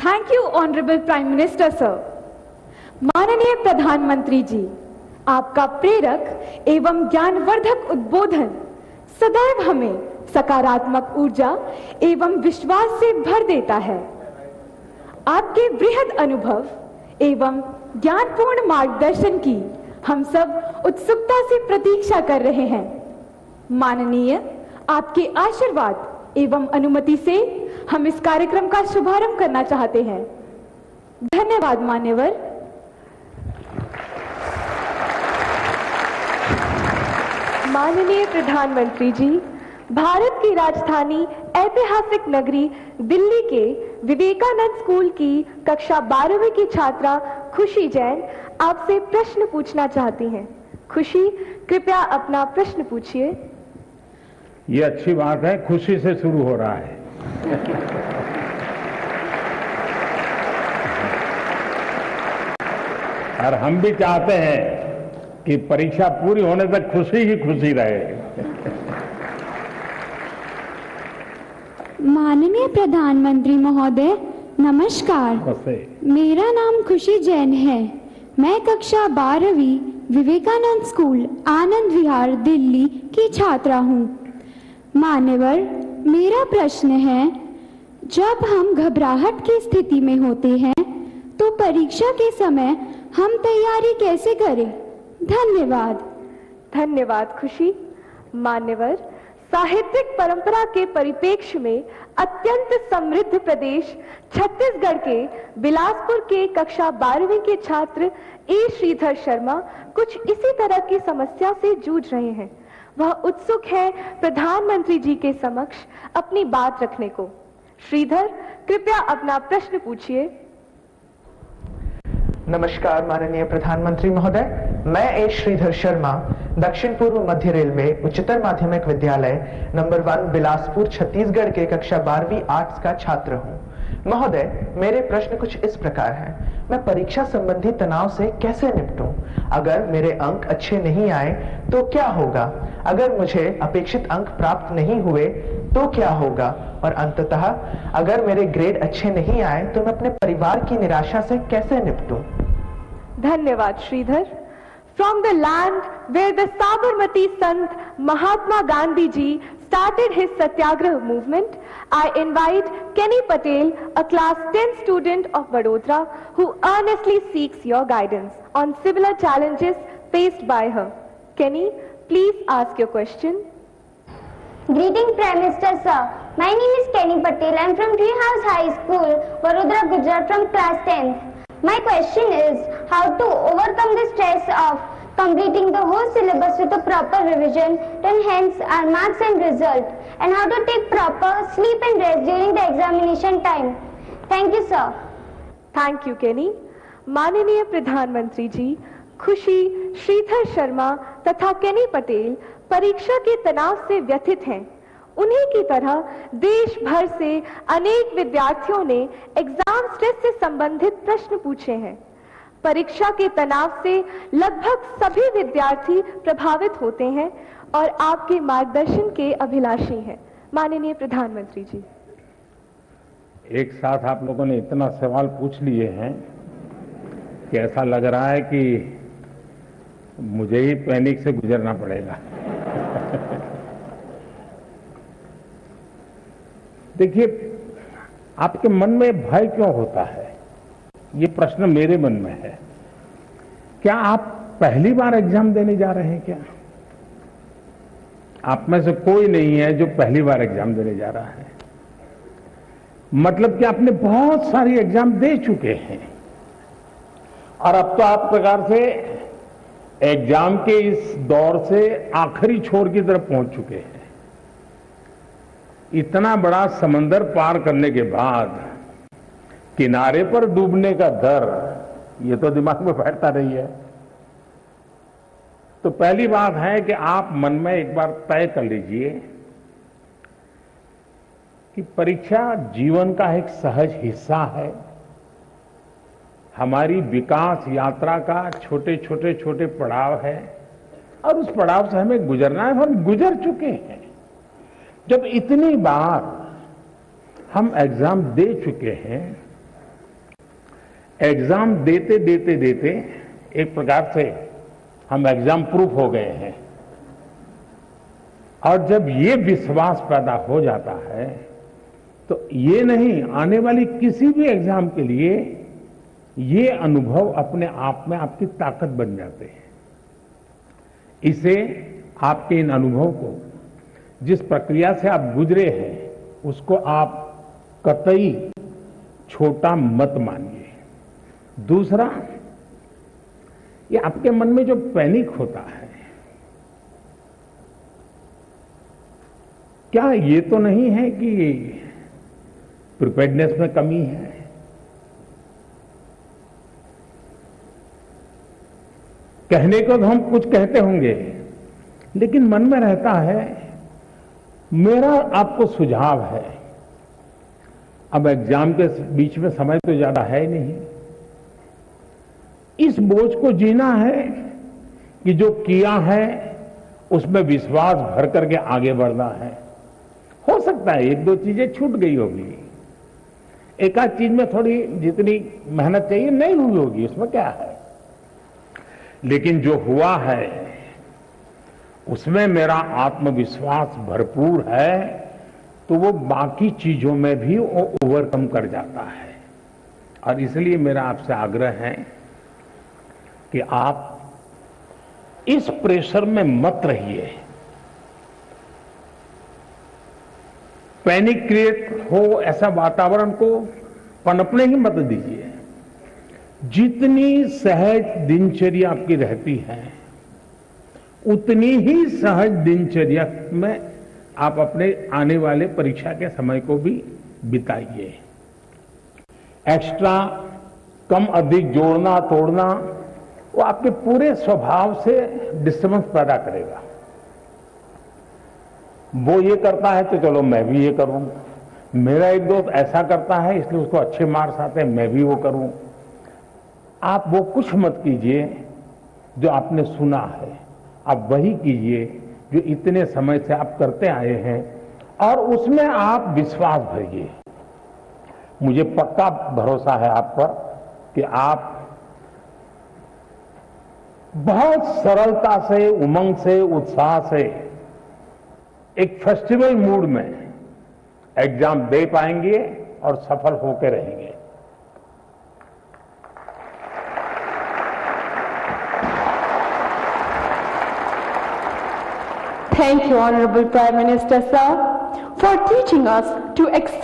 Thank you honourable prime minister sir. माननीय प्रधानमंत्री जी, आपका प्रेरक एवं ज्ञानवर्धक उद्बोधन सदैव हमें सकारात्मक ऊर्जा एवं विश्वास से भर देता है। आपके बृहद अनुभव एवं ज्ञानपूर्ण मार्गदर्शन की हम सब उत्सुकता से प्रतीक्षा कर रहे हैं। माननीय, आपके आशीर्वाद एवं अनुमति से हम इस कार्यक्रम का शुभारंभ करना चाहते हैं। धन्यवाद मान्यवर। माननीय प्रधानमंत्री जी, भारत की राजधानी ऐतिहासिक नगरी दिल्ली के विवेकानंद स्कूल की कक्षा 12वीं की छात्रा खुशी जैन आपसे प्रश्न पूछना चाहती हैं। खुशी, कृपया अपना प्रश्न पूछिए। ये अच्छी बात है, खुशी से शुरू हो रहा है। और हम भी चाहते हैं कि परीक्षा पूरी होने तक खुशी ही खुशी रहे। माननीय प्रधानमंत्री महोदय, नमस्कार। मेरा नाम खुशी जैन है। मैं कक्षा 12वीं विवेकानंद स्कूल आनंद विहार दिल्ली की छात्रा हूँ। मान्यवर, मेरा प्रश्न है, जब हम घबराहट की स्थिति में होते हैं तो परीक्षा के समय हम तैयारी कैसे करें? धन्यवाद। धन्यवाद खुशी। मान्यवर, साहित्यिक परंपरा के परिप्रेक्ष्य में अत्यंत समृद्ध प्रदेश छत्तीसगढ़ के बिलासपुर के कक्षा 12वीं के छात्र ए श्रीधर शर्मा कुछ इसी तरह की समस्या से जूझ रहे हैं। वह उत्सुक है प्रधानमंत्री जी के समक्ष अपनी बात रखने को। श्रीधर, कृपया अपना प्रश्न पूछिए। नमस्कार माननीय प्रधानमंत्री महोदय, मैं ए श्रीधर शर्मा दक्षिण पूर्व मध्य रेलवे उच्चतर माध्यमिक विद्यालय नंबर 1 बिलासपुर छत्तीसगढ़ के कक्षा 12वीं आर्ट्स का छात्र हूँ। महोदय, मेरे प्रश्न कुछ इस प्रकार हैं। मैं परीक्षा संबंधी तनाव से कैसे निपटूं? अगर मेरे अंक अच्छे नहीं आए तो क्या होगा? अगर मुझे अपेक्षित अंक प्राप्त नहीं हुए तो क्या होगा? और अंततः अगर मेरे ग्रेड अच्छे नहीं आए तो मैं अपने परिवार की निराशा से कैसे निपटूं? धन्यवाद Shridhar. From the land where the Sabarmati Sant Mahatma Gandhi ji started his Satyagraha movement, I invite Kenny Patel, a class 10 student of Vadodara, who earnestly seeks your guidance on similar challenges faced by her. Kenny, please ask your question. Greeting Prime Minister sir. My name is Kenny Patel. I am from Treehouse High School, Vadodara, Gujarat, from class 10th. My question is how to overcome the stress of completing the whole syllabus with a proper revision to enhance our marks and result, and how to take proper sleep and rest during the examination time. Thank you sir. Thank you Kenny. माननीय प्रधानमंत्री जी, खुशी, श्रीधर शर्मा तथा केनी पटेल परीक्षा के तनाव से व्यथित हैं। उन्हीं की तरह देश भर से अनेक विद्यार्थियों ने एग्जाम स्ट्रेस से संबंधित प्रश्न पूछे हैं। परीक्षा के तनाव से लगभग सभी विद्यार्थी प्रभावित होते हैं और आपके मार्गदर्शन के अभिलाषी हैं। माननीय प्रधानमंत्री जी, एक साथ आप लोगों ने इतना सवाल पूछ लिए हैं कि ऐसा लग रहा है कि मुझे ही पैनिक से गुजरना पड़ेगा। देखिए, आपके मन में भय क्यों होता है, ये प्रश्न मेरे मन में है। क्या आप पहली बार एग्जाम देने जा रहे हैं? क्या आप में से कोई नहीं है जो पहली बार एग्जाम देने जा रहा है? मतलब कि आपने बहुत सारी एग्जाम दे चुके हैं और अब तो आप प्रकार से एग्जाम के इस दौर से आखिरी छोर की तरफ पहुंच चुके हैं। इतना बड़ा समंदर पार करने के बाद किनारे पर डूबने का डर, ये तो दिमाग में बैठता नहीं है। तो पहली बात है कि आप मन में एक बार तय कर लीजिए कि परीक्षा जीवन का एक सहज हिस्सा है। हमारी विकास यात्रा का छोटे छोटे पड़ाव है और उस पड़ाव से हमें गुजरना है। हम गुजर चुके हैं। जब इतनी बार हम एग्जाम दे चुके हैं एग्जाम देते देते देते एक प्रकार से हम एग्जाम प्रूफ हो गए हैं। और जब ये विश्वास पैदा हो जाता है तो ये नहीं, आने वाली किसी भी एग्जाम के लिए ये अनुभव अपने आप में आपकी ताकत बन जाते हैं। इसे आपके इन अनुभव को, जिस प्रक्रिया से आप गुजरे हैं, उसको आप कतई छोटा मत मानिए। दूसरा, ये आपके मन में जो पैनिक होता है, क्या ये तो नहीं है कि प्रिपेयर्डनेस में कमी है? कहने को तो हम कुछ कहते होंगे, लेकिन मन में रहता है। मेरा आपको सुझाव है, अब एग्जाम के बीच में समय तो ज्यादा है नहीं, इस बोझ को जीना है कि जो किया है उसमें विश्वास भर करके आगे बढ़ना है। हो सकता है एक दो चीजें छूट गई होगी, एक आध चीज में थोड़ी जितनी मेहनत चाहिए नहीं हुई होगी, उसमें क्या है, लेकिन जो हुआ है उसमें मेरा आत्मविश्वास भरपूर है, तो वो बाकी चीजों में भी वो ओवरकम कर जाता है। और इसलिए मेरा आपसे आग्रह है कि आप इस प्रेशर में मत रहिए, पैनिक क्रिएट हो ऐसा वातावरण को पनपने ही मत दीजिए। जितनी सहज दिनचर्या आपकी रहती है, उतनी ही सहज दिनचर्या में आप अपने आने वाले परीक्षा के समय को भी बिताइए। एक्स्ट्रा कम अधिक जोड़ना तोड़ना वो आपके पूरे स्वभाव से डिस्टर्बेंस पैदा करेगा। वो ये करता है तो चलो मैं भी ये करूं, मेरा एक दोस्त ऐसा करता है इसलिए उसको अच्छे मार्क्स आते हैं, मैं भी वो करूं। आप वो कुछ मत कीजिए जो आपने सुना है, आप वही कीजिए जो इतने समय से आप करते आए हैं, और उसमें आप विश्वास भरिए। मुझे पक्का भरोसा है आप पर कि आप बहुत सरलता से, उमंग से, उत्साह से, एक फेस्टिवल मूड में एग्जाम दे पाएंगे और सफल होकर रहेंगे। Thank you, Honorable Prime Minister, sir, for teaching us to accept